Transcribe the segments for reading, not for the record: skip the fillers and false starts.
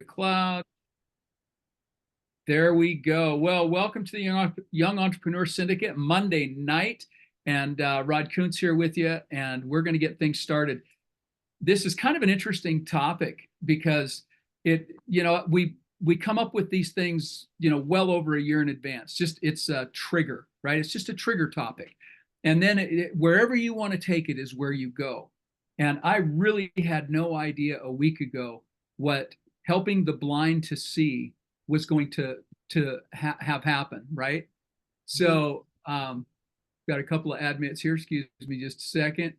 cloud. There we go. Well, welcome to the Young Entrepreneur Syndicate Monday night. And Rod Kuntz here with you, and we're going to get things started. This is kind of an interesting topic because we come up with these things, well over a year in advance. It's a trigger, right? It's just a trigger topic. And then wherever you want to take it is where you go. And I really had no idea a week ago what helping the blind to see was going to have happen, right? So got a couple of admits here. Excuse me just a second.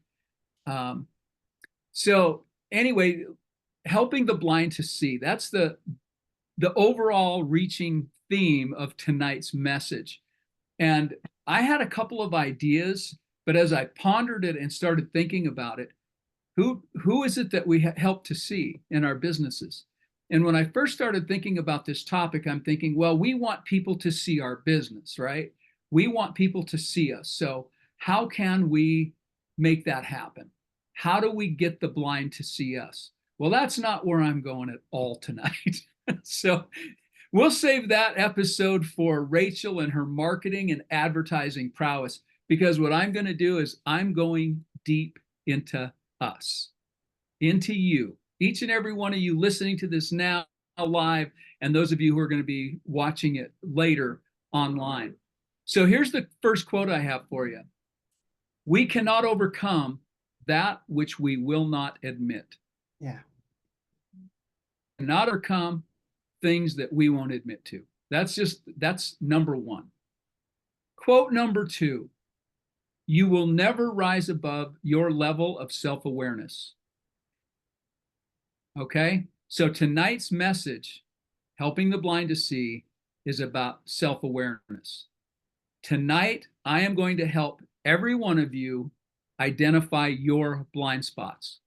So anyway, helping the blind to see. That's the overall reaching theme of tonight's message. And I had a couple of ideas, but as I pondered it and started thinking about it, who is it that we help to see in our businesses? And when I first started thinking about this topic, I'm thinking, well, we want people to see our business, right? We want people to see us. So how can we make that happen? How do we get the blind to see us? Well, that's not where I'm going at all tonight. So we'll save that episode for Rachel and her marketing and advertising prowess, because what I'm going to do is I'm going deep into us, into you, each and every one of you listening to this now live, and those of you who are going to be watching it later online. So here's the first quote I have for you. We cannot overcome that which we will not admit. Yeah. Not overcome things that we won't admit to. That's number one. Quote number two, you will never rise above your level of self-awareness. Okay? So tonight's message, helping the blind to see, is about self-awareness. Tonight, I am going to help every one of you identify your blind spots.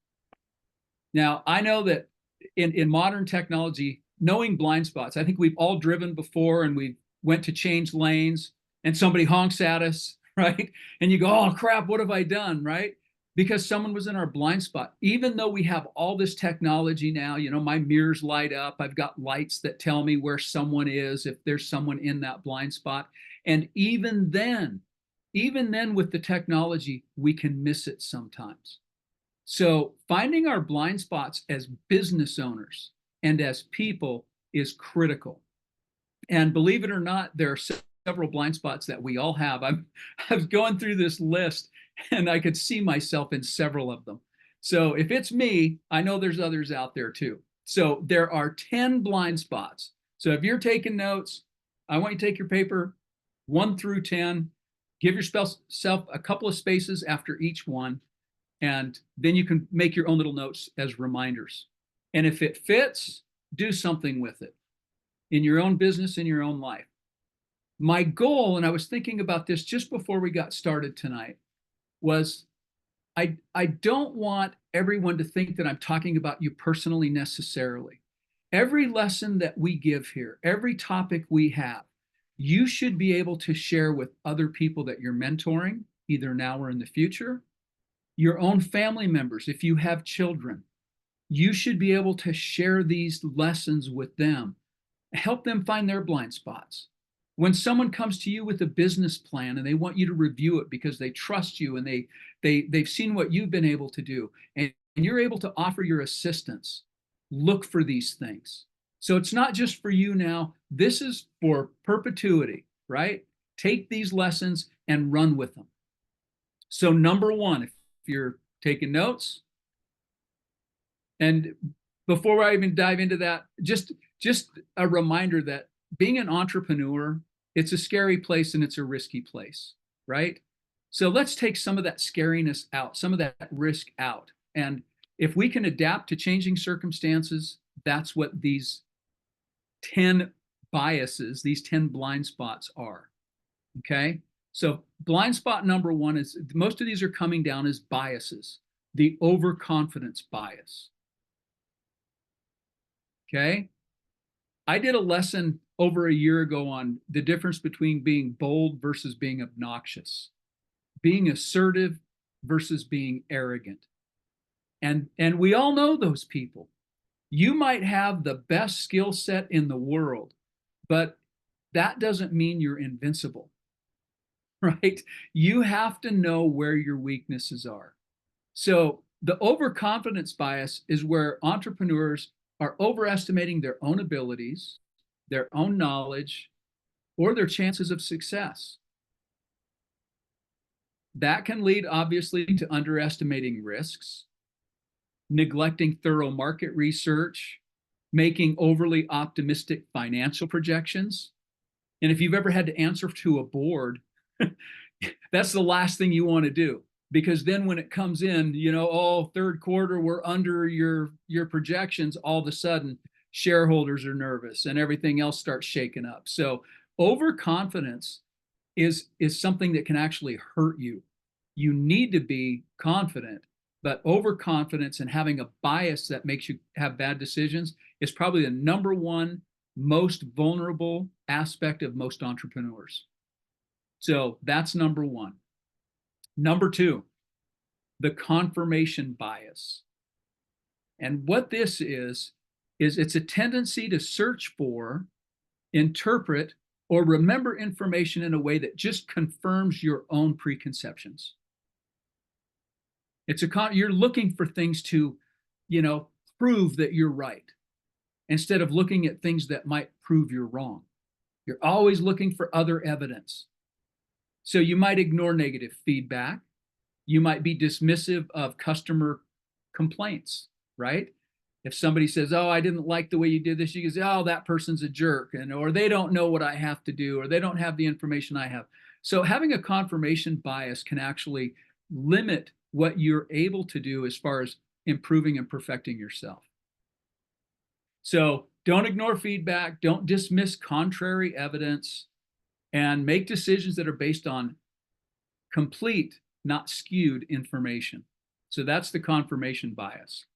Now, I know that in modern technology, knowing blind spots, I think we've all driven before and we went to change lanes and somebody honks at us, right? And you go, oh crap, what have I done, right? Because someone was in our blind spot. Even though we have all this technology now, my mirrors light up. I've got lights that tell me where someone is, if there's someone in that blind spot. And even then with the technology, we can miss it sometimes. So finding our blind spots as business owners and as people is critical. And believe it or not, there are several blind spots that we all have. I was going through this list and I could see myself in several of them. So if it's me, I know there's others out there too. So there are 10 blind spots. So if you're taking notes, I want you to take your paper 1 through 10, give yourself a couple of spaces after each one, and then you can make your own little notes as reminders. And if it fits, do something with it in your own business, in your own life. My goal, and I was thinking about this just before we got started tonight, was I don't want everyone to think that I'm talking about you personally necessarily. Every lesson that we give here, every topic we have, you should be able to share with other people that you're mentoring, either now or in the future, your own family members. If you have children, you should be able to share these lessons with them, help them find their blind spots. When someone comes to you with a business plan and they want you to review it because they trust you and they've seen what you've been able to do, and you're able to offer your assistance, look for these things. So it's not just for you now, this is for perpetuity, right? Take these lessons and run with them. So number one, if you're taking notes, and before I even dive into that, just a reminder that being an entrepreneur, it's a scary place and it's a risky place, right? So let's take some of that scariness out, some of that risk out. And if we can adapt to changing circumstances, that's what these 10 biases, these 10 blind spots are. Okay? So blind spot number one is, most of these are coming down as biases. The overconfidence bias. Okay? I did a lesson over a year ago on the difference between being bold versus being obnoxious, being assertive versus being arrogant. And we all know those people. You might have the best skill set in the world, but that doesn't mean you're invincible, right? You have to know where your weaknesses are. So the overconfidence bias is where entrepreneurs are overestimating their own abilities, their own knowledge, or their chances of success. That can lead, obviously, to underestimating risks, neglecting thorough market research, making overly optimistic financial projections. And if you've ever had to answer to a board, that's the last thing you want to do, because then when it comes in, oh, third quarter, we're under your projections, all of a sudden shareholders are nervous and everything else starts shaking up. So overconfidence is something that can actually hurt you. You need to be confident, but overconfidence and having a bias that makes you have bad decisions is probably the number one most vulnerable aspect of most entrepreneurs. So that's number one. Number two, the confirmation bias. And what this is it's a tendency to search for, interpret, or remember information in a way that just confirms your own preconceptions. You're looking for things to, prove that you're right, instead of looking at things that might prove you're wrong. You're always looking for other evidence. So you might ignore negative feedback. You might be dismissive of customer complaints, right? If somebody says, oh, I didn't like the way you did this, you can say, oh, that person's a jerk, or they don't know what I have to do, or they don't have the information I have. So having a confirmation bias can actually limit what you're able to do as far as improving and perfecting yourself. So don't ignore feedback, don't dismiss contrary evidence, and make decisions that are based on complete, not skewed information. So that's the confirmation bias.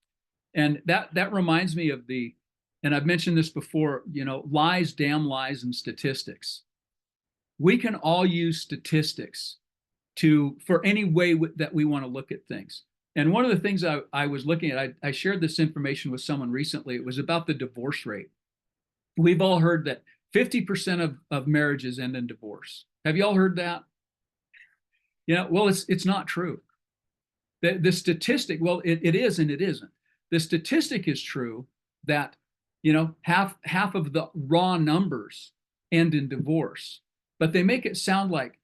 And that reminds me of and I've mentioned this before, lies, damn lies, and statistics. We can all use statistics for any way that we want to look at things. And one of the things I was looking at, I shared this information with someone recently. It was about the divorce rate. We've all heard that 50% of marriages end in divorce. Have you all heard that? Well, it's not true. The statistic, well, it is and it isn't. The statistic is true that, half of the raw numbers end in divorce, but they make it sound like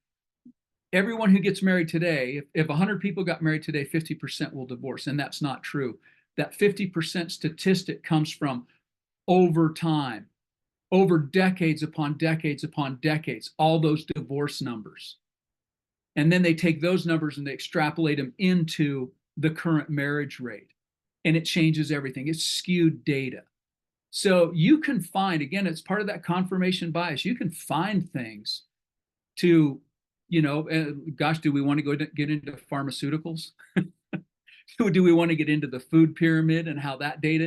everyone who gets married today, if 100 people got married today, 50% will divorce, and that's not true. That 50% statistic comes from over time, over decades upon decades upon decades, all those divorce numbers. And then they take those numbers and they extrapolate them into the current marriage rate. And it changes everything. It's skewed data. So you can find, again, it's part of that confirmation bias. You can find things to, gosh, do we want to get into pharmaceuticals? Do we want to get into the food pyramid and how that data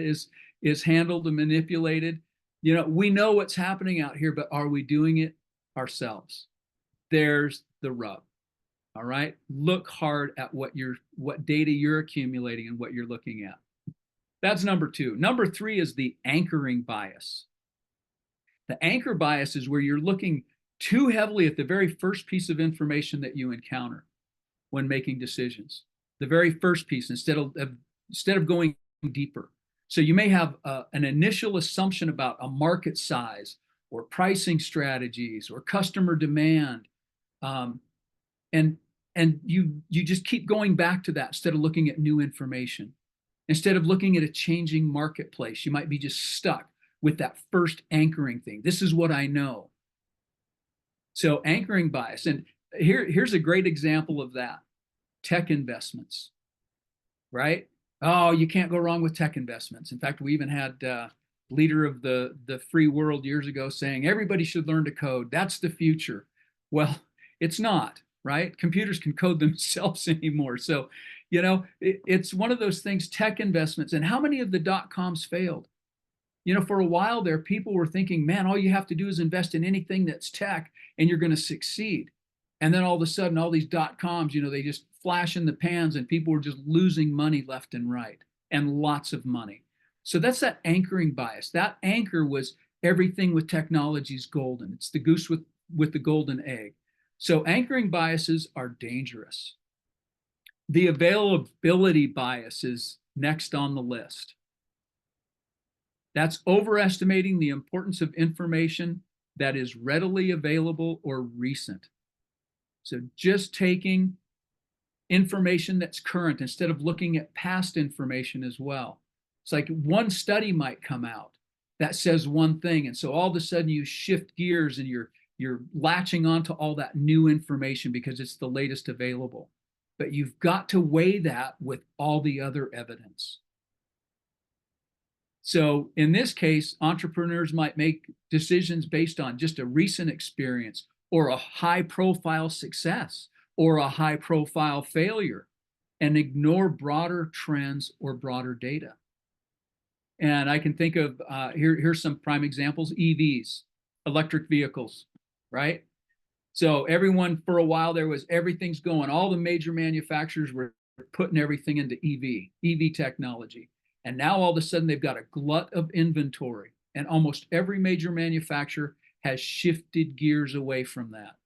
is handled and manipulated? We know what's happening out here, but are we doing it ourselves? There's the rub. All right. Look hard at what data you're accumulating and what you're looking at. That's number two. Number three is the anchoring bias. The anchor bias is where you're looking too heavily at the very first piece of information that you encounter when making decisions. The very first piece, instead of going deeper. So you may have an initial assumption about a market size or pricing strategies or customer demand. And you just keep going back to that instead of looking at new information. Instead of looking at a changing marketplace, you might be just stuck with that first anchoring thing. This is what I know. So anchoring bias. And here's a great example of that. Tech investments, right? Oh, you can't go wrong with tech investments. In fact, we even had leader of the free world years ago saying everybody should learn to code. That's the future. Well, it's not. Right? Computers can code themselves anymore. So, it's one of those things, tech investments. And how many of the dot-coms failed? For a while there, people were thinking, man, all you have to do is invest in anything that's tech and you're going to succeed. And then all of a sudden, all these dot-coms, they just flash in the pans and people were just losing money left and right, and lots of money. So that's that anchoring bias. That anchor was everything with technology is golden. It's the goose with the golden egg. So anchoring biases are dangerous. The availability bias is next on the list. That's overestimating the importance of information that is readily available or recent. So just taking information that's current instead of looking at past information as well. It's like one study might come out that says one thing, and so all of a sudden you shift gears and you're latching onto all that new information because it's the latest available. But you've got to weigh that with all the other evidence. So in this case, entrepreneurs might make decisions based on just a recent experience or a high profile success or a high profile failure and ignore broader trends or broader data. And I can think of, here's some prime examples: EVs, electric vehicles, right? So everyone, for a while there was everything's going, all the major manufacturers were putting everything into EV technology. And now all of a sudden they've got a glut of inventory, and almost every major manufacturer has shifted gears away from that.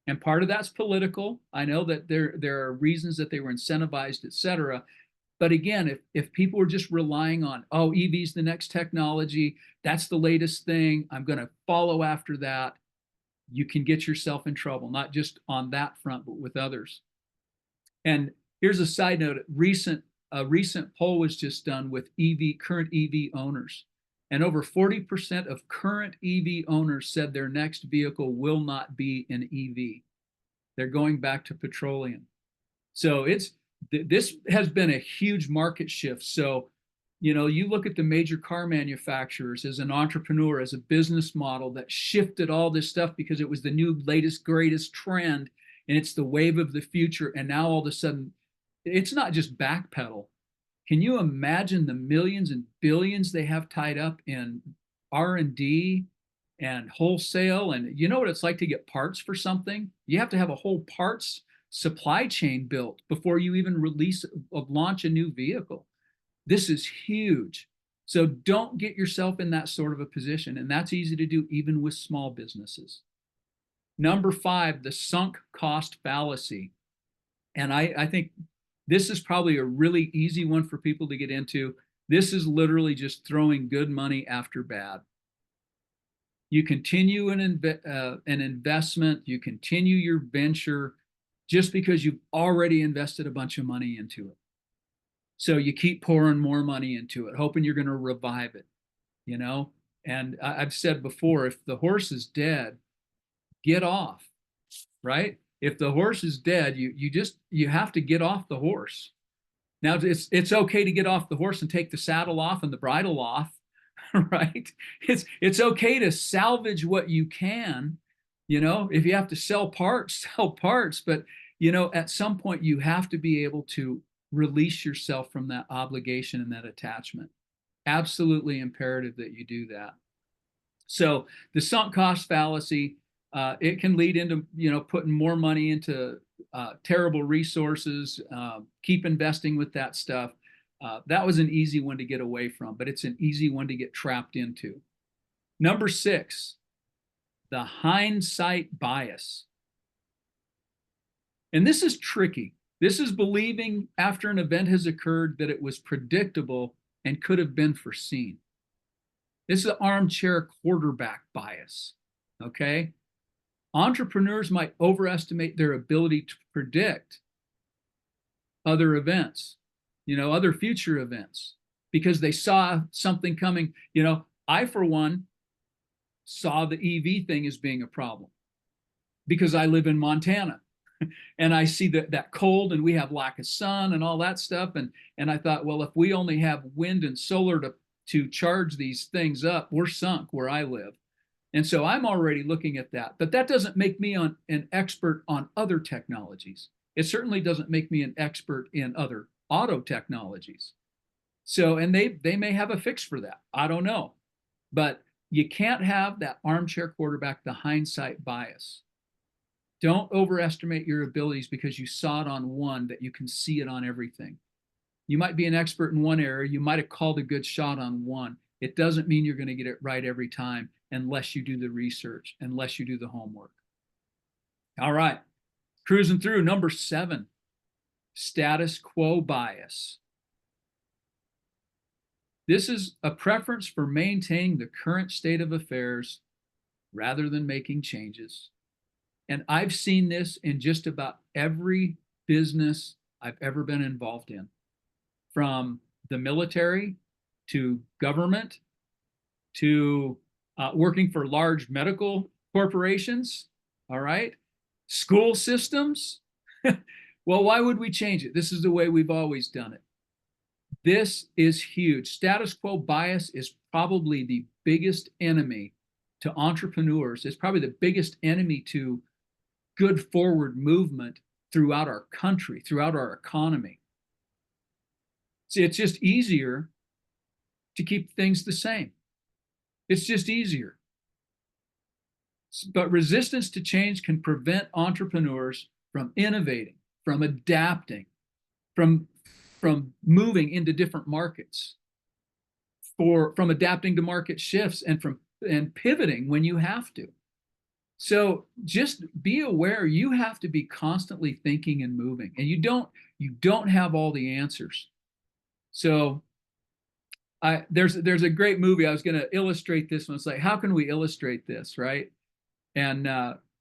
And part of that's political. I know that there are reasons that they were incentivized, et cetera. But again, if people are just relying on, oh, EV's the next technology, that's the latest thing, I'm going to follow after that, you can get yourself in trouble, not just on that front, but with others. And here's a side note: a recent poll was just done with current EV owners, and over 40% of current EV owners said their next vehicle will not be an EV. They're going back to petroleum. So this has been a huge market shift. So, you look at the major car manufacturers as an entrepreneur, as a business model that shifted all this stuff because it was the new, latest, greatest trend, and it's the wave of the future. And now all of a sudden, it's not just backpedal. Can you imagine the millions and billions they have tied up in R&D and wholesale? And you know what it's like to get parts for something? You have to have a whole parts supply chain built before you even launch a new vehicle. This is huge. So don't get yourself in that sort of a position. And that's easy to do even with small businesses. Number 5, the sunk cost fallacy. And I think this is probably a really easy one for people to get into. This is literally just throwing good money after bad. You continue an investment, you continue your venture just because you've already invested a bunch of money into it. So you keep pouring more money into it, hoping you're going to revive it, And I've said before, if the horse is dead, get off, right? If the horse is dead, you have to get off the horse. Now it's okay to get off the horse and take the saddle off and the bridle off, right? It's okay to salvage what you can, if you have to sell parts, sell parts. But at some point you have to be able to release yourself from that obligation and that attachment. Absolutely imperative that you do that. So the sunk cost fallacy, it can lead into putting more money into terrible resources. Keep investing with that stuff. That was an easy one to get away from, but it's an easy one to get trapped into. Number 6, the hindsight bias. And this is tricky. This is believing after an event has occurred that it was predictable and could have been foreseen. This is the armchair quarterback bias, okay? Entrepreneurs might overestimate their ability to predict other events, other future events, because they saw something coming. I, for one, saw the EV thing as being a problem because I live in Montana. And I see that cold, and we have lack of sun and all that stuff. And I thought, well, if we only have wind and solar to charge these things up, we're sunk where I live. And so I'm already looking at that. But that doesn't make me an expert on other technologies. It certainly doesn't make me an expert in other auto technologies. So, and they may have a fix for that. I don't know. But you can't have that armchair quarterback, the hindsight bias. Don't overestimate your abilities because you saw it on one that you can see it on everything. You might be an expert in one area. You might have called a good shot on one. It doesn't mean you're going to get it right every time unless you do the research, unless you do the homework. All right, cruising through. Number 7, status quo bias. This is a preference for maintaining the current state of affairs rather than making changes. And I've seen this in just about every business I've ever been involved in, from the military to government to working for large medical corporations, all right? School systems. Well, why would we change it? This is the way we've always done it. This is huge. Status quo bias is probably the biggest enemy to entrepreneurs. It's probably the biggest enemy to good forward movement throughout our country, throughout our economy. See, it's just easier to keep things the same. It's just easier. But resistance to change can prevent entrepreneurs from innovating, from adapting, from moving into different markets, from adapting to market shifts, and pivoting when you have to. So just be aware you have to be constantly thinking and moving, and you don't have all the answers. So there's a great movie. I was going to illustrate this one. It's like, how can we illustrate this, right? And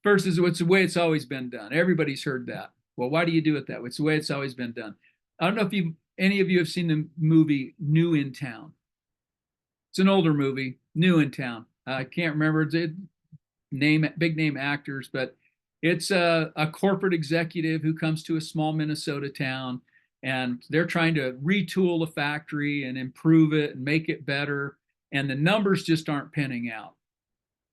first is it's the way it's always been done. Everybody's heard that. Well, why do you do it that way? It's the way it's always been done. I don't know if any of you have seen the movie New in Town. It's an older movie, New in Town. I can't remember the name, big name actors, but it's a corporate executive who comes to a small Minnesota town, and they're trying to retool a factory and improve it and make it better, and the numbers just aren't panning out.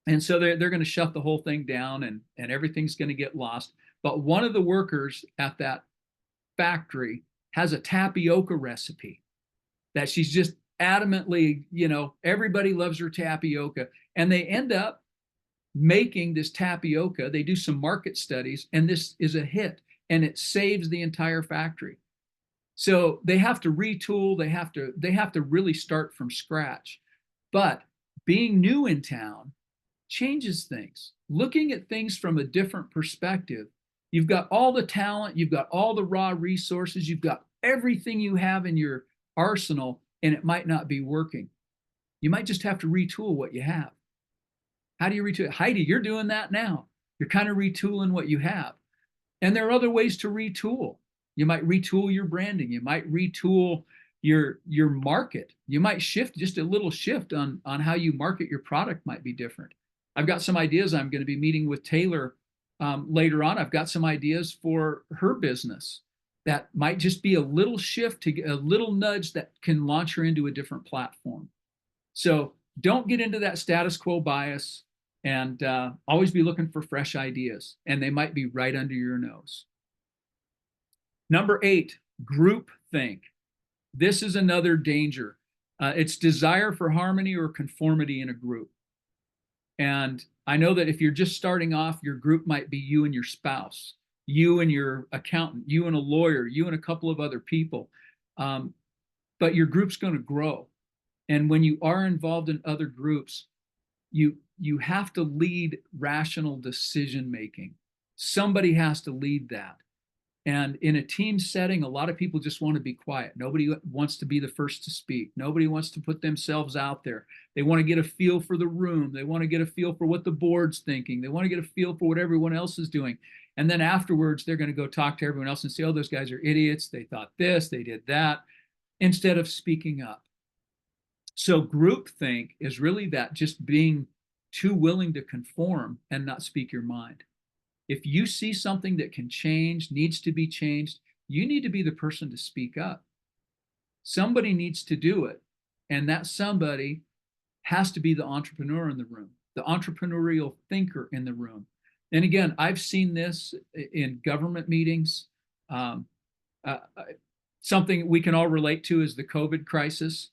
And so they're going to shut the whole thing down, and everything's going to get lost. But one of the workers at that factory has a tapioca recipe that she's just adamantly, everybody loves her tapioca. And they end up making this tapioca. They do some market studies, and this is a hit, and it saves the entire factory. So they have to retool. They have to really start from scratch. But being new in town changes things. Looking at things from a different perspective. You've got all the talent, you've got all the raw resources, you've got everything you have in your arsenal, and it might not be working. You might just have to retool what you have. How do you retool? Heidi, you're doing that now. You're kind of retooling what you have. And there are other ways to retool. You might retool your branding. You might retool your market. You might shift, just a little shift on how you market your product might be different. I've got some ideas. I'm going to be meeting with Taylor later on. I've got some ideas for her business that might just be a little shift, to a little nudge that can launch her into a different platform. So don't get into that status quo bias, and always be looking for fresh ideas, and they might be right under your nose. Number 8, groupthink. This is another danger. It's desire for harmony or conformity in a group. And I know that if you're just starting off, your group might be you and your spouse, you and your accountant, you and a lawyer, you and a couple of other people. But your group's going to grow. And when you are involved in other groups, you have to lead rational decision making. Somebody has to lead that. And in a team setting, a lot of people just want to be quiet. Nobody wants to be the first to speak. Nobody wants to put themselves out there. They want to get a feel for the room. They want to get a feel for what the board's thinking. They want to get a feel for what everyone else is doing. And then afterwards, they're going to go talk to everyone else and say, oh, those guys are idiots. They thought this, they did that, instead of speaking up. So groupthink is really that, just being too willing to conform and not speak your mind. If you see something that can change, needs to be changed, you need to be the person to speak up. Somebody needs to do it. And that somebody has to be the entrepreneur in the room, the entrepreneurial thinker in the room. And again, I've seen this in government meetings. Something we can all relate to is the COVID crisis.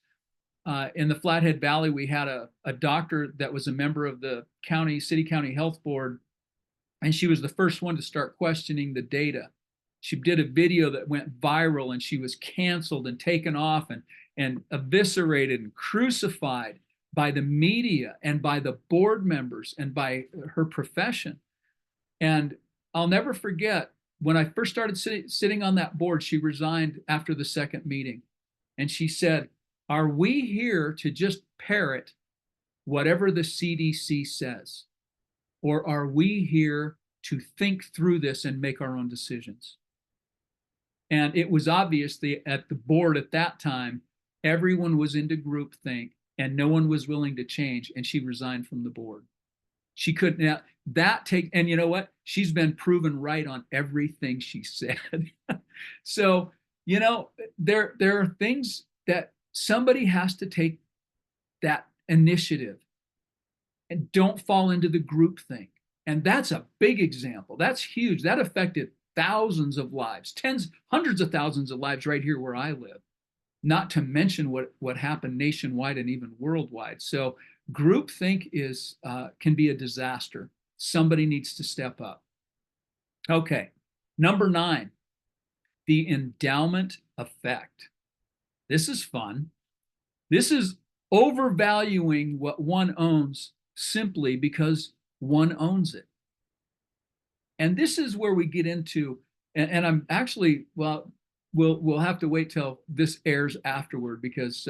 In the Flathead Valley, we had a doctor that was a member of the city county health board, and she was the first one to start questioning the data. She did a video that went viral, and she was canceled and taken off and eviscerated and crucified by the media and by the board members and by her profession. And I'll never forget when I first started sitting on that board, she resigned after the second meeting. And she said, "Are we here to just parrot whatever the CDC says? Or are we here to think through this and make our own decisions?" And it was obvious at the board at that time, everyone was into groupthink and no one was willing to change. And she resigned from the board. She couldn't. Now, and you know what? She's been proven right on everything she said. So, there are things that somebody has to take that initiative and don't fall into the group thing. And that's a big example. That's huge. That affected thousands of lives, hundreds of thousands of lives right here where I live, not to mention what happened nationwide and even worldwide. So groupthink can be a disaster. Somebody needs to step up. Okay, number 9, the endowment effect. This is fun. This is overvaluing what one owns simply because one owns it. And this is where we get into, and I'm actually, well, we'll have to wait till this airs afterward, because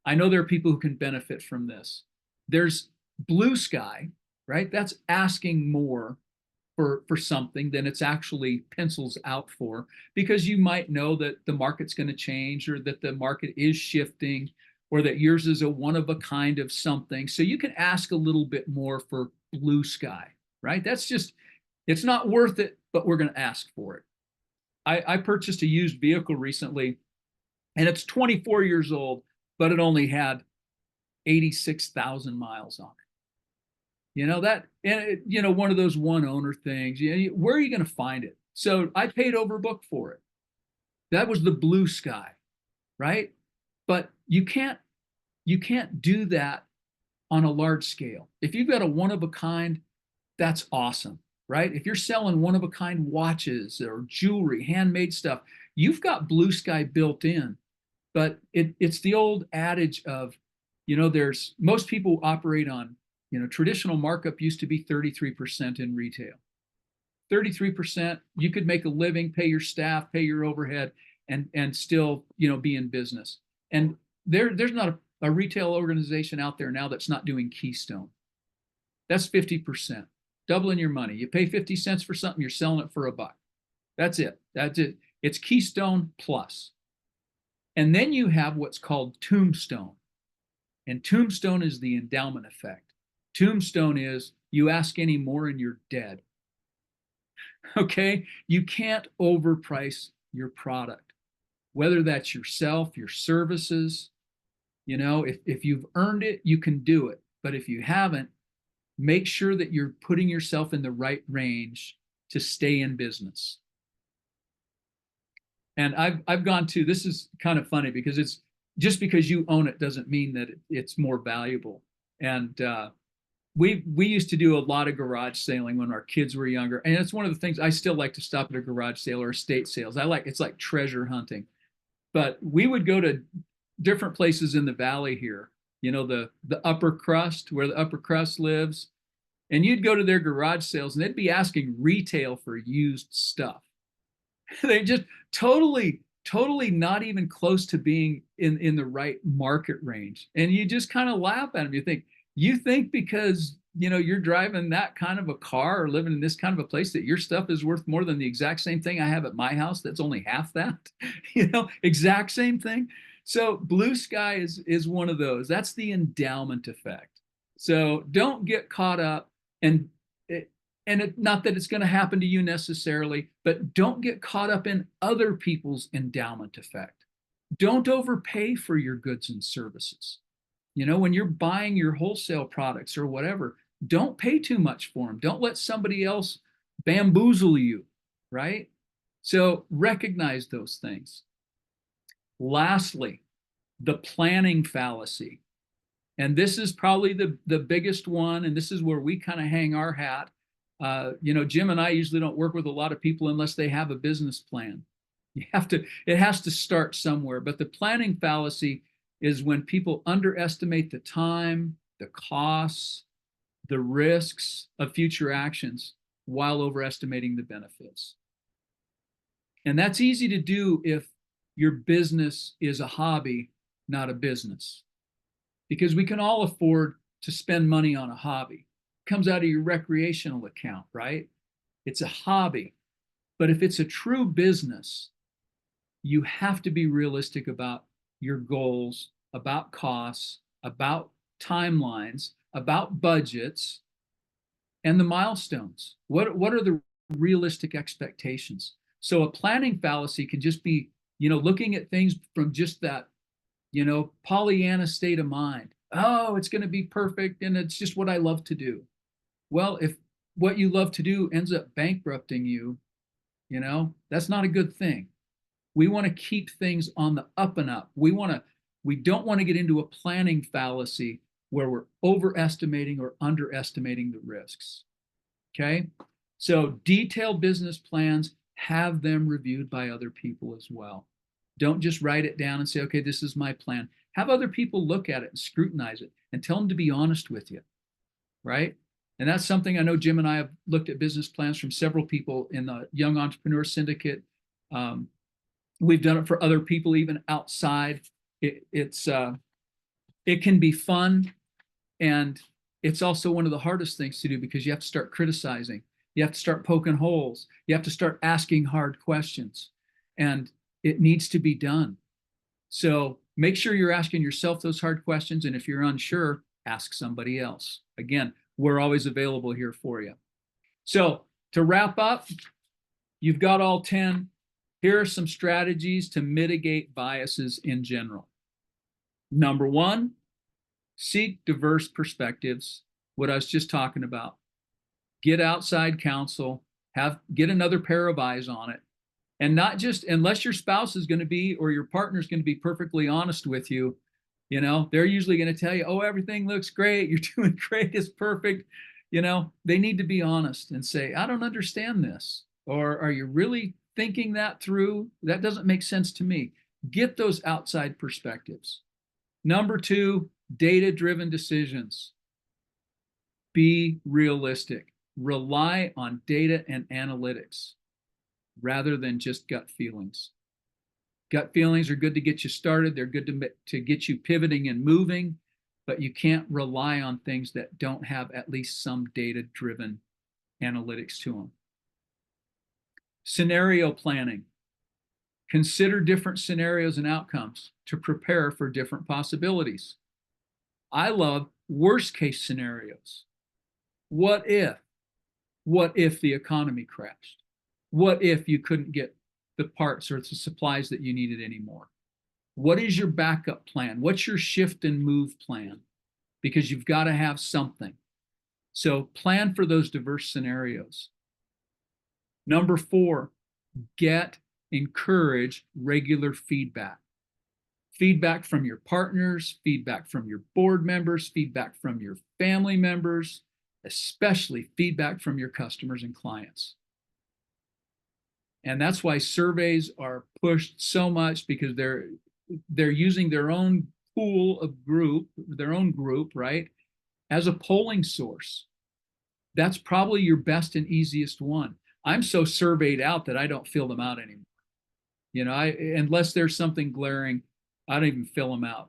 I know there are people who can benefit from this. There's blue sky, right? That's asking more for something than it's actually pencils out for, because you might know that the market's going to change, or that the market is shifting, or that yours is a one of a kind of something. So you can ask a little bit more for blue sky, right? That's just, it's not worth it, but we're going to ask for it. I purchased a used vehicle recently, and it's 24 years old, but it only had 86,000 miles on it. One of those one owner things, where are you going to find it? So I paid overbook for it. That was the blue sky, right? But you can't do that on a large scale. If you've got a one of a kind, that's awesome, right? If you're selling one of a kind watches or jewelry, handmade stuff, you've got blue sky built in. But it's the old adage of, there's most people operate on, traditional markup used to be 33% in retail. 33%, you could make a living, pay your staff, pay your overhead, and still, be in business. And there's not a retail organization out there now that's not doing Keystone. That's 50%, doubling your money. You pay 50 cents for something, you're selling it for $1. That's it. It's Keystone plus. And then you have what's called Tombstone. And Tombstone is the endowment effect. Tombstone is, you ask any more and you're dead. Okay? You can't overprice your product, whether that's yourself, your services. If you've earned it, you can do it. But if you haven't, make sure that you're putting yourself in the right range to stay in business. And I've gone to, this is kind of funny, because it's just because you own it doesn't mean that it's more valuable. And we used to do a lot of garage sailing when our kids were younger. And it's one of the things, I still like to stop at a garage sale or estate sales. It's like treasure hunting. But we would go to different places in the valley here, the upper crust, where the upper crust lives. And you'd go to their garage sales and they'd be asking retail for used stuff. They just totally not even close to being in the right market range. And you just kind of laugh at them. You think because, you're driving that kind of a car or living in this kind of a place, that your stuff is worth more than the exact same thing I have at my house that's only half that, exact same thing. So blue sky is one of those. That's the endowment effect. So don't get caught up, not that it's going to happen to you necessarily, but don't get caught up in other people's endowment effect. Don't overpay for your goods and services. When you're buying your wholesale products or whatever, don't pay too much for them. Don't let somebody else bamboozle you, right? So recognize those things. Lastly, the planning fallacy. And this is probably the biggest one, and this is where we kind of hang our hat. Jim and I usually don't work with a lot of people unless they have a business plan. It has to start somewhere. But the planning fallacy is when people underestimate the time, the costs, the risks of future actions while overestimating the benefits. And that's easy to do if your business is a hobby, not a business, because we can all afford to spend money on a hobby. It comes out of your recreational account, right? It's a hobby. But if it's a true business, you have to be realistic about your goals, about costs, about timelines, about budgets, and the milestones. What are the realistic expectations? So a planning fallacy can just be, looking at things from just that, Pollyanna state of mind. Oh, it's going to be perfect and it's just what I love to do. Well, if what you love to do ends up bankrupting you, that's not a good thing. We want to keep things on the up and up. We don't want to get into a planning fallacy where we're overestimating or underestimating the risks. Okay? So detailed business plans, have them reviewed by other people as well. Don't just write it down and say, okay, this is my plan. Have other people look at it and scrutinize it and tell them to be honest with you, right? And that's something I know Jim and I have looked at business plans from several people in the Young Entrepreneur Syndicate. We've done it for other people, even outside. It can be fun, and it's also one of the hardest things to do because you have to start criticizing. You have to start poking holes. You have to start asking hard questions, and it needs to be done. So make sure you're asking yourself those hard questions, and if you're unsure, ask somebody else. Again, we're always available here for you. So to wrap up, you've got all 10. Here are some strategies to mitigate biases in general. Number one, seek diverse perspectives. What I was just talking about. Get outside counsel, get another pair of eyes on it. And not just, unless your spouse is going to be, or your partner is going to be perfectly honest with you, they're usually going to tell you, oh, everything looks great. You're doing great. It's perfect. They need to be honest and say, I don't understand this. Or are you really thinking that through? That doesn't make sense to me. Get those outside perspectives. Number two, data-driven decisions. Be realistic. Rely on data and analytics rather than just gut feelings. Gut feelings are good to get you started. They're good to get you pivoting and moving, but you can't rely on things that don't have at least some data-driven analytics to them. Scenario planning. Consider different scenarios and outcomes to prepare for different possibilities. I love worst case scenarios. What if? What if the economy crashed? What if you couldn't get the parts or the supplies that you needed anymore? What is your backup plan? What's your shift and move plan? Because you've got to have something. So plan for those diverse scenarios. Number four, encourage regular feedback. Feedback from your partners, feedback from your board members, feedback from your family members, especially feedback from your customers and clients. And that's why surveys are pushed so much, because they're using their own pool of group, right, as a polling source. That's probably your best and easiest one. I'm so surveyed out that I don't fill them out anymore. Unless there's something glaring, I don't even fill them out.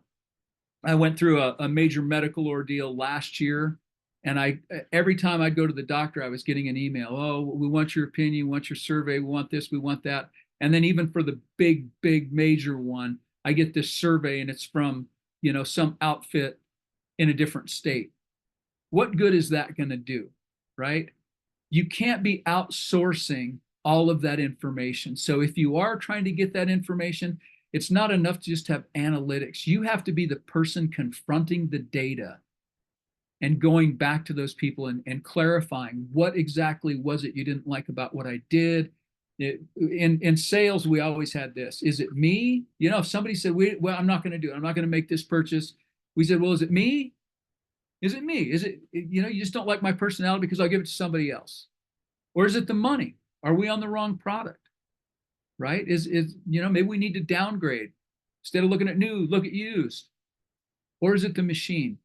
I went through a major medical ordeal last year, and every time I'd go to the doctor, I was getting an email. Oh, we want your opinion, we want your survey, we want this, we want that. And then even for the big major one, I get this survey, and it's from, some outfit in a different state. What good is that going to do, right? You can't be outsourcing all of that information. So if you are trying to get that information, it's not enough to just have analytics. You have to be the person confronting the data and going back to those people and clarifying what exactly was it you didn't like about what I did. In sales, we always had this. Is it me? If somebody said, well, I'm not going to do it. I'm not going to make this purchase. We said, well, is it me? Is it me? Is it, you just don't like my personality because I'll give it to somebody else. Or is it the money? Are we on the wrong product? Right? Maybe we need to downgrade. Instead of looking at new, look at used. Or is it the machine?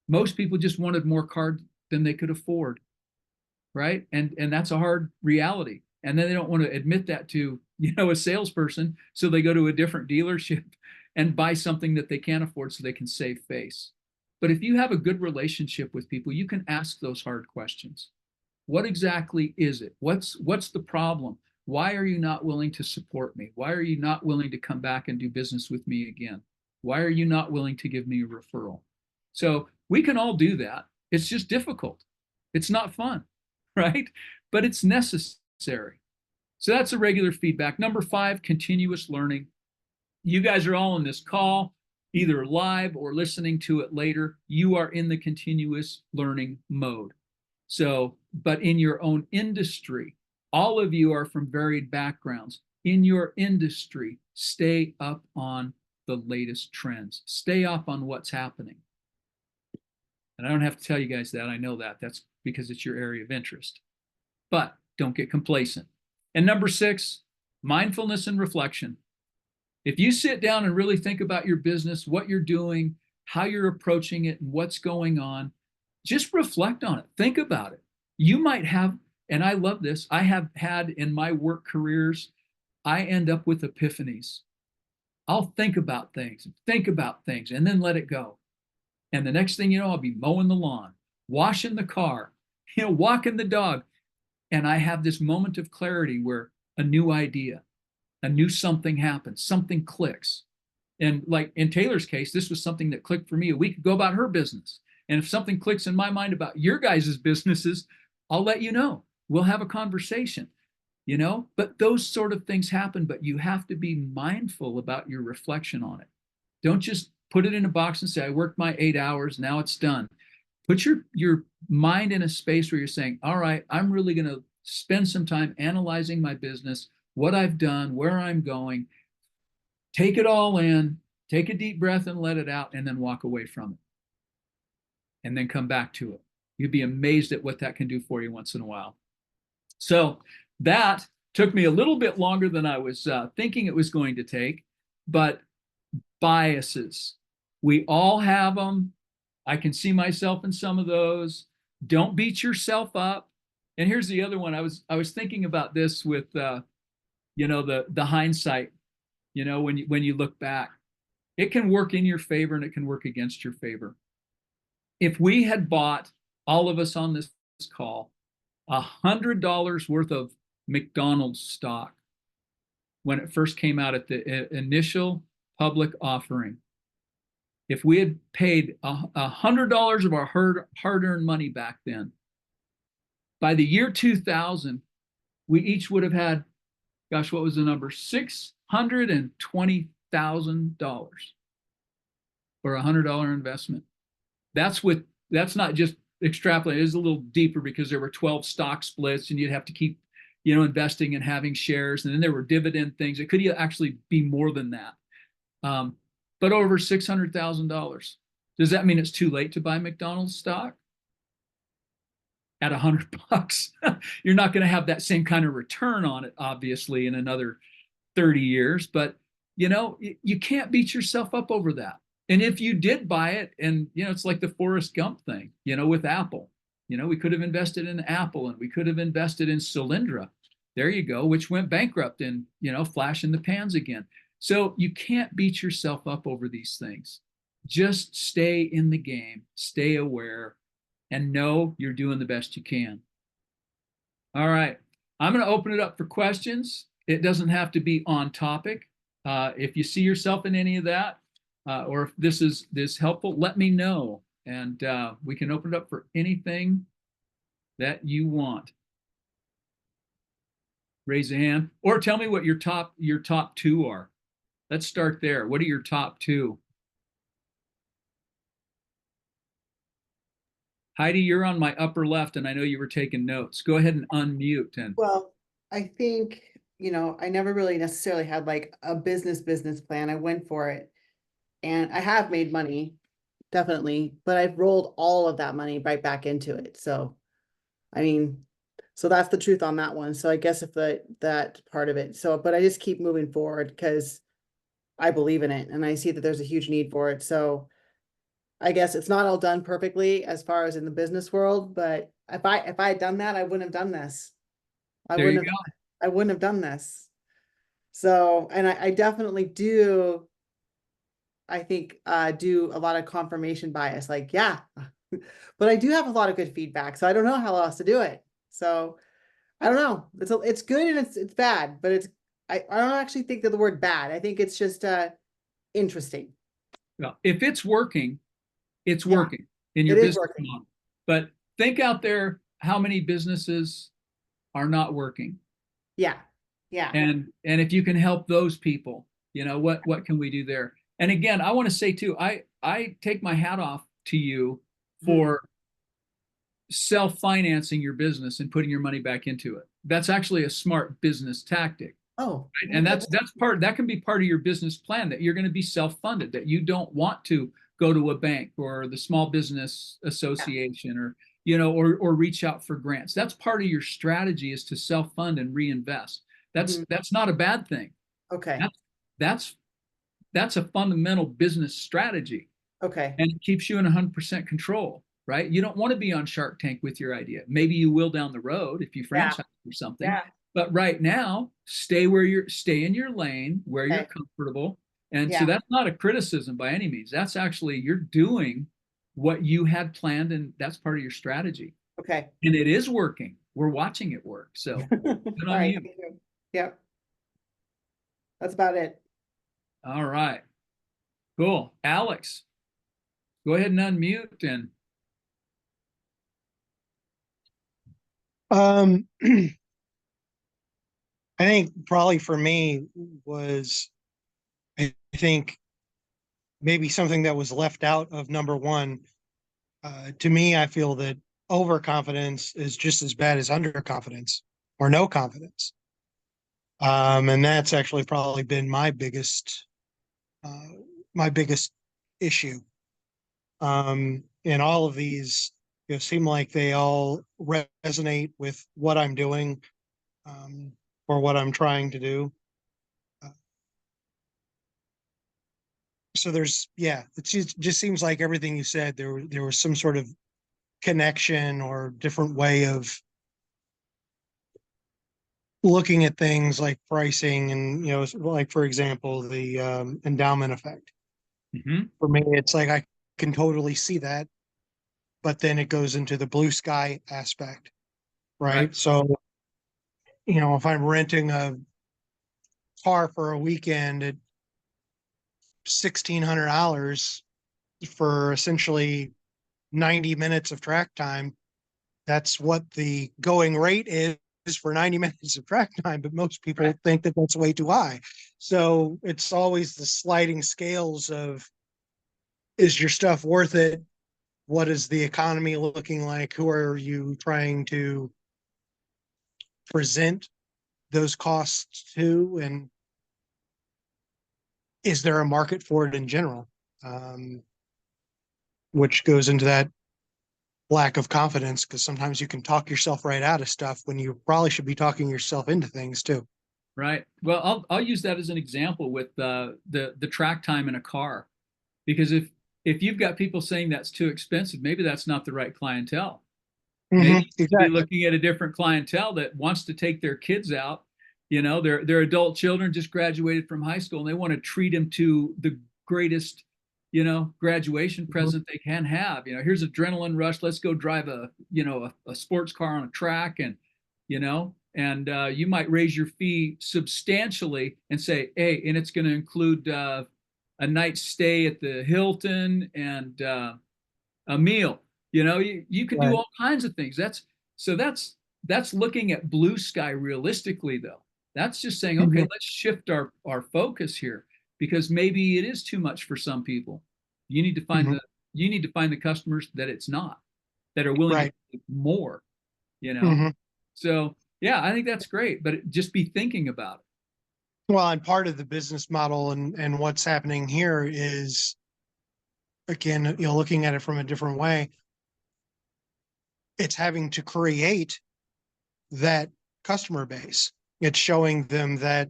Most people just wanted more cards than they could afford, right? And that's a hard reality. And then they don't want to admit that to, a salesperson, so they go to a different dealership and buy something that they can't afford so they can save face. But if you have a good relationship with people, you can ask those hard questions. What exactly is it? What's the problem? Why are you not willing to support me? Why are you not willing to come back and do business with me again? Why are you not willing to give me a referral? So we can all do that. It's just difficult. It's not fun, right? But it's necessary. So that's a regular feedback. Number 5, continuous learning. You guys are all on this call, either live or listening to it later. You are in the continuous learning mode. So, but in your own industry, all of you are from varied backgrounds. In your industry, stay up on the latest trends. Stay up on what's happening. And I don't have to tell you guys that. I know that. That's because it's your area of interest. But don't get complacent. And number 6, mindfulness and reflection. If you sit down and really think about your business, what you're doing, how you're approaching it, and what's going on, just reflect on it. Think about it. You might have, and I love this, I have had in my work careers, I end up with epiphanies. I'll think about things, and then let it go. And the next thing you know, I'll be mowing the lawn, washing the car, walking the dog. And I have this moment of clarity where a new idea, a new something happens, something clicks. And like in Taylor's case, this was something that clicked for me a week ago about her business. And if something clicks in my mind about your guys' businesses, I'll let you know. We'll have a conversation, but those sort of things happen, but you have to be mindful about your reflection on it. Don't just put it in a box and say, I worked my 8 hours, now it's done. Put your mind in a space where you're saying, all right, I'm really going to spend some time analyzing my business, what I've done, where I'm going. Take it all in, take a deep breath and let it out, and then walk away from it. And then come back to it. You'd be amazed at what that can do for you once in a while. So that took me a little bit longer than I was thinking it was going to take, but biases. We all have them. I can see myself in some of those. Don't beat yourself up. And here's the other one. I was thinking about this with the hindsight. When you look back, it can work in your favor and it can work against your favor. If we had bought, all of us on this call, $100 worth of McDonald's stock when it first came out at the initial public offering, if we had paid $100 of our hard-earned money back then, by the year 2000, we each would have had, gosh, what was the number? $620,000 for a $100 investment. That's not just extrapolate. It is a little deeper because there were 12 stock splits and you'd have to keep, investing and having shares. And then there were dividend things. It could actually be more than that. But over $600,000. Does that mean it's too late to buy McDonald's stock? At $100, you're not going to have that same kind of return on it, obviously, in another 30 years. But, you can't beat yourself up over that. And if you did buy it, and, it's like the Forrest Gump thing, with Apple, we could have invested in Apple and we could have invested in Solyndra. There you go, which went bankrupt and, flash in the pans again. So you can't beat yourself up over these things. Just stay in the game, stay aware, and know you're doing the best you can. All right, I'm going to open it up for questions. It doesn't have to be on topic. If you see yourself in any of that, or if this is helpful, let me know, and we can open it up for anything that you want. Raise a hand, or tell me what your top 2 are. Let's start there. What are your top 2? Heidi, you're on my upper left, and I know you were taking notes. Go ahead and unmute. Well, I think, I never really necessarily had like a business plan. I went for it, and I have made money, definitely, but I've rolled all of that money right back into it. So, I mean, So that's the truth on that one. So I guess if that part of it, so, but I just keep moving forward because I believe in it and I see that there's a huge need for it. So I guess it's not all done perfectly as far as in the business world, but if I had done that, I wouldn't have done this. I There you wouldn't have, go. I wouldn't have done this. So, and I definitely do, I think, do a lot of confirmation bias, like, yeah. But I do have a lot of good feedback, so I don't know how else to do it. So I don't know. It's good and it's bad, but I don't actually think that the word bad. I think it's just interesting. Well, if it's working, it's Yeah, working in your it is business working. model. But think out there how many businesses are not working. Yeah. Yeah. And if you can help those people, what can we do there? And again, I want to say too, I take my hat off to you Mhm. for self-financing your business and putting your money back into it. That's actually a smart business tactic. Oh, Right? well, And that can be part of your business plan, that you're going to be self-funded, that you don't want to go to a bank or the small business yeah. association, or reach out for grants. That's part of your strategy, is to self-fund and reinvest. Mhm. That's not a bad thing. Okay. That's that's that's a fundamental business strategy, Okay. and it keeps you in 100% control, right? You don't want to be on Shark Tank with your idea. Maybe you will down the road if you Yeah. franchise or something, Yeah. but right now, stay in your lane where you're Okay. comfortable. And so Yeah. that's not a criticism by any means. That's actually, you're doing what you had planned, and that's part of your strategy. Okay. And it is working. We're watching it work. So All good on right. you. Thank you. Yep. That's about it. All right. Cool. Alex, go ahead and unmute and Um, I think probably for me was, I think maybe something that was left out of number one. To me, I feel that overconfidence is just as bad as underconfidence or no confidence. And that's actually probably been uh, my biggest issue. And all of these, seem like they all resonate with what I'm doing, or what I'm trying to do. Uh, So yeah, it just seems like everything you said, there was some sort of connection or different way of looking at things like pricing and, like, for example, the endowment effect. Mhm. For me, it's like I can totally see that, but then it goes into the blue sky aspect, Right. right? So, if I'm renting a car for a weekend at $1,600 for essentially 90 minutes of track time, that's what the going rate is for 90 minutes of track time, but most people Right. think that that's way too high. So it's always the sliding scales of, is your stuff worth it? What is the economy looking like? Who are you trying to present those costs to? And is there a market for it in general? Um, which goes into that lack of confidence, because sometimes you can talk yourself right out of stuff when you probably should be talking yourself into things too. Right. Well, I'll use that as an example with the track time in a car, because if you've got people saying that's too expensive, maybe that's not the right clientele. Maybe you should be Exactly. looking at a different clientele that wants to take their kids out. They're adult children, just graduated from high school, and they want to treat them to the greatest, graduation Mhm. present they can have. Here's adrenaline rush. Let's go drive a sports car on a track, and you might raise your fee substantially and say, hey, and it's going to include a night's stay at the Hilton and a meal. You can do Right. all kinds of things. That's looking at blue sky realistically, though. That's just saying, okay, Mhm. let's shift our focus here, because maybe it is too much for some people. You need to find Mhm. the you need to find the customers that it's not, that are willing to Right. pay more, you know. Mhm. So yeah, I think that's great, but just be thinking about it. Well, and part of the business model and what's happening here is, again, looking at it from a different way, it's having to create that customer base. It's showing them that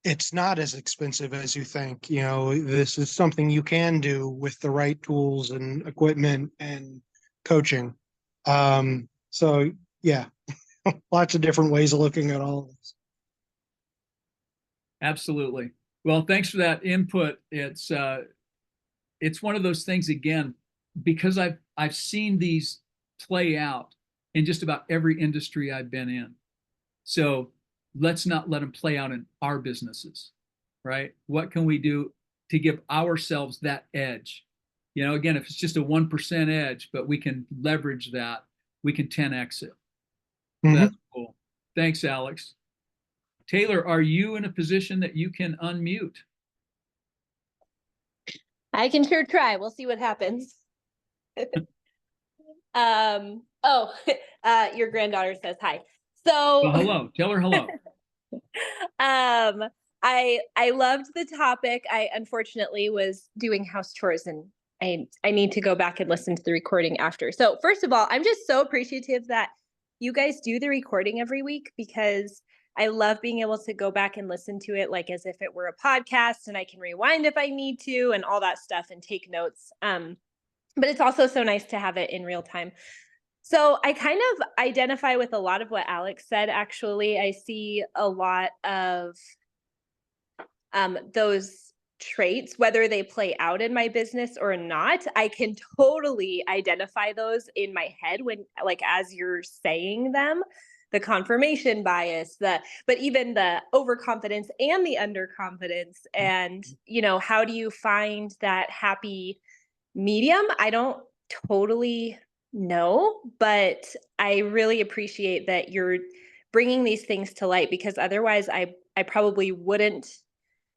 it's not as expensive as you think. You know, this is something you can do with the right tools and equipment and coaching. So yeah, lots of different ways of looking at all of this. Absolutely. Well, thanks for that input. It's one of those things, again, because I've seen these play out in just about every industry I've been in. So let's not let them play out in our businesses, right? What can we do to give ourselves that edge? You know, again, if it's just a 1% edge, but we can leverage that, we can 10x it. Mhm. That's cool. Thanks, Alex. Taylor, are you in a position that you can unmute? I can sure try. We'll see what happens. Your granddaughter says hi. So Well, hello. Tell her hello. I loved the topic. I unfortunately was doing house chores and I need to go back and listen to the recording after. So first of all, I'm just so appreciative that you guys do the recording every week, because I love being able to go back and listen to it like as if it were a podcast, and I can rewind if I need to and all that stuff and take notes. But it's also so nice to have it in real time. So I kind of identify with a lot of what Alex said, actually. I see a lot of those traits, whether they play out in my business or not. I can totally identify those in my head when, like, as you're saying them, the confirmation bias, but even the overconfidence and the underconfidence. And, you know, how do you find that happy medium? I don't totally know, but I really appreciate that you're bringing these things to light, because otherwise I probably wouldn't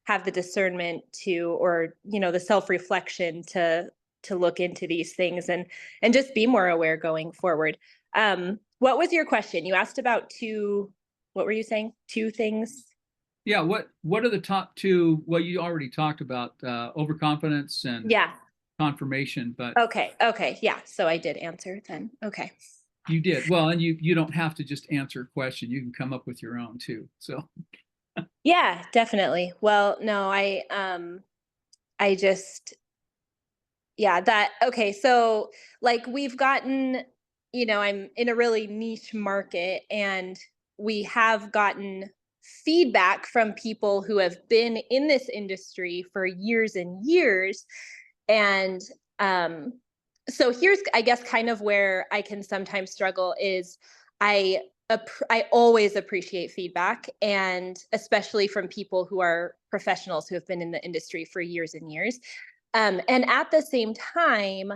have the discernment to, or, you know, the self-reflection to look into these things and just be more aware going forward. What was your question? You asked about what were you saying? Two things? Yeah, what are the top two? Well, you already talked about overconfidence and Yeah. confirmation, but Okay. Yeah. So I did answer then. Okay. you did. Well, and you don't have to just answer a question. You can come up with your own too. So Yeah, definitely. Well, no, I just, yeah, okay. So like we've gotten, you know, I'm in a really niche market, and we have gotten feedback from people who have been in this industry for years and years. And so here's, I guess, kind of where I can sometimes struggle is I always appreciate feedback, and especially from people who are professionals who have been in the industry for years and years. And at the same time,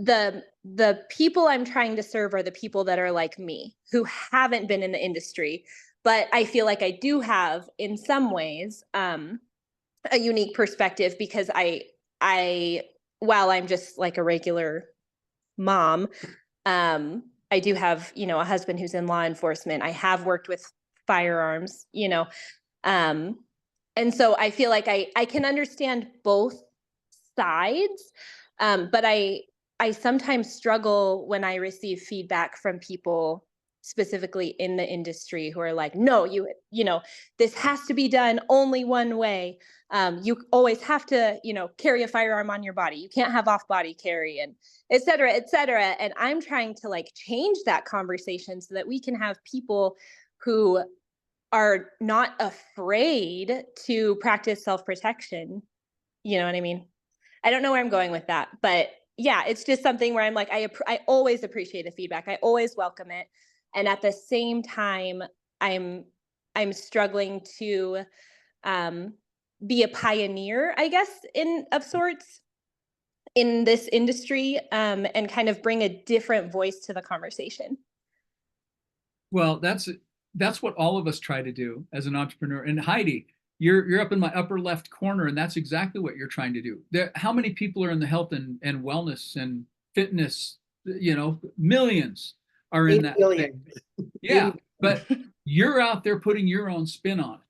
the people I'm trying to serve are the people that are like me, who haven't been in the industry, but I feel like I do have, in some ways, a unique perspective, because I while I'm just like a regular mom, I do have, you know, a husband who's in law enforcement. I have worked with firearms, you know, and so I feel like I can understand both sides, but I sometimes struggle when I receive feedback from people specifically in the industry who are like, no, you know, this has to be done only one way. You always have to, you know, carry a firearm on your body. You can't have off body carry, and et cetera, et cetera. And I'm trying to like change that conversation so that we can have people who are not afraid to practice self-protection. You know what I mean? I don't know where I'm going with that, but yeah, it's just something where I'm like, I always appreciate the feedback. I always welcome it. And at the same time, I'm struggling to be a pioneer, I guess, of sorts in this industry, and kind of bring a different voice to the conversation. well, that's what all of us try to do as an entrepreneur. And Heidi, you're up in my upper left corner, and that's exactly what you're trying to do. How many people are in the health and wellness and fitness? You know, millions are in 8 that billion. thing. Yeah, but you're out there putting your own spin on it.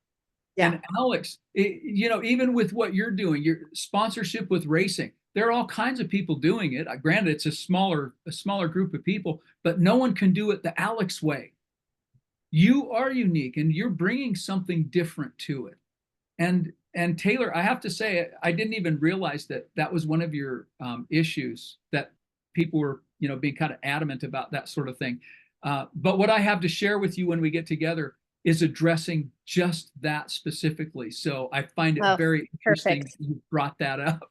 Yeah. And Alex, you know, even with what you're doing, your sponsorship with racing, there are all kinds of people doing it. Granted, it's a smaller group of people, but no one can do it the Alex way. You are unique and you're bringing something different to it. And Taylor, I have to say, I didn't even realize that that was one of your issues, that people were, being kind of adamant about that sort of thing. But what I have to share with you when we get together is addressing just that specifically. So I find it very interesting perfect. you brought that up,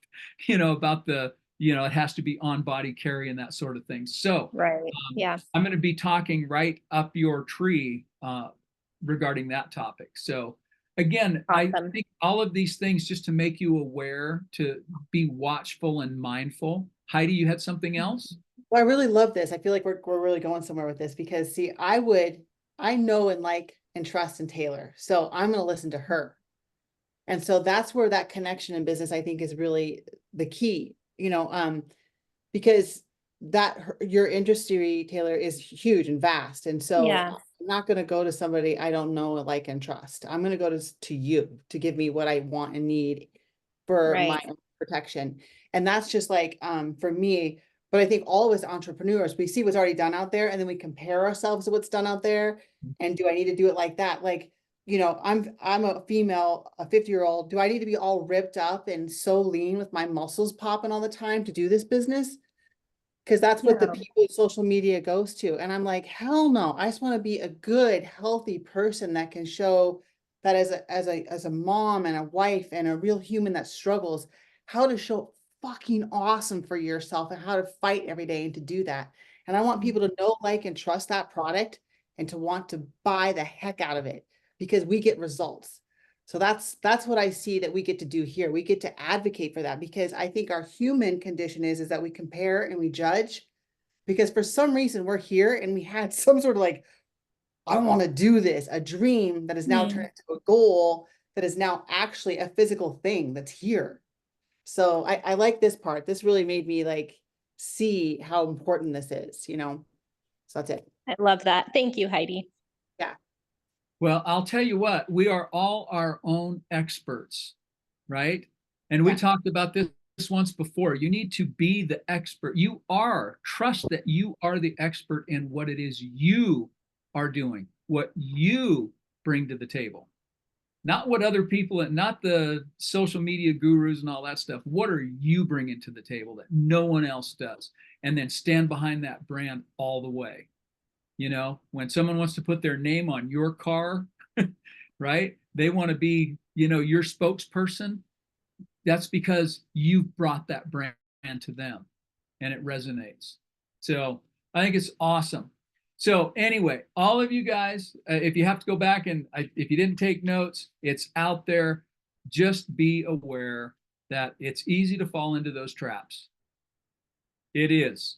about the, it has to be on body carry and that sort of thing. So Right. Yeah. I'm going to be talking right up your tree regarding that topic. So again, I Awesome. think all of these things just to make you aware, to be watchful and mindful. Heidi, you had something else? Well, I really love this. I feel like we're really going somewhere with this because see, I know and like and trust in Taylor. So I'm going to listen to her. And so that's where that connection in business, I think, is really the key, because your industry, Taylor, is huge and vast. And so Yeah. I'm not going to go to somebody I don't know, like, and trust. I'm going to go to you to give me what I want and need for my Right. own protection. And that's just like, for me, but I think all of us entrepreneurs, we see what's already done out there and then we compare ourselves to what's done out there. And do I need to do it like that? Like, I'm a female, a 50-year-old. Do I need to be all ripped up and so lean with my muscles popping all the time to do this business? Because that's what the No. people in social media goes to. And I'm like, hell no, I just want to be a good, healthy person that can show that as a mom and a wife and a real human that struggles, how to show fucking awesome for yourself and how to fight every day and to do that. And I want people to know, like, and trust that product and to want to buy the heck out of it because we get results. So that's what I see that we get to do here. We get to advocate for that because I think our human condition is that we compare and we judge because for some reason we're here and we had some sort of like, I want to do this, a dream that is now turned into a goal that is now actually a physical thing that's here. So I like this part. This really made me like see how important this is, So that's it. I love that. Thank you, Heidi. Yeah. Well, I'll tell you what, we are all our own experts, right? And we Yeah. talked about this once before. You need to be the expert. Trust that you are the expert in what it is you are doing, what you bring to the table. Not what other people, not the social media gurus and all that stuff. What are you bringing to the table that no one else does? And then stand behind that brand all the way. When someone wants to put their name on your car, right? They want to be, your spokesperson. That's because you've brought that brand to them and it resonates. So I think it's awesome. So anyway, all of you guys, if you have to go back and if you didn't take notes, it's out there. Just be aware that it's easy to fall into those traps. It is.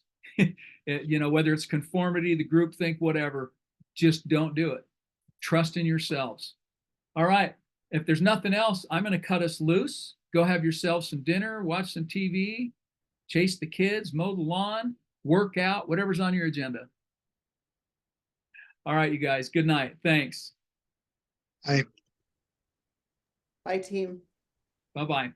Whether it's conformity, the group think, whatever, just don't do it. Trust in yourselves. All right. If there's nothing else, I'm going to cut us loose. Go have yourself some dinner, watch some TV, chase the kids, mow the lawn, work out, whatever's on your agenda. All right, you guys. Good night. Thanks. Bye, team. Bye-bye.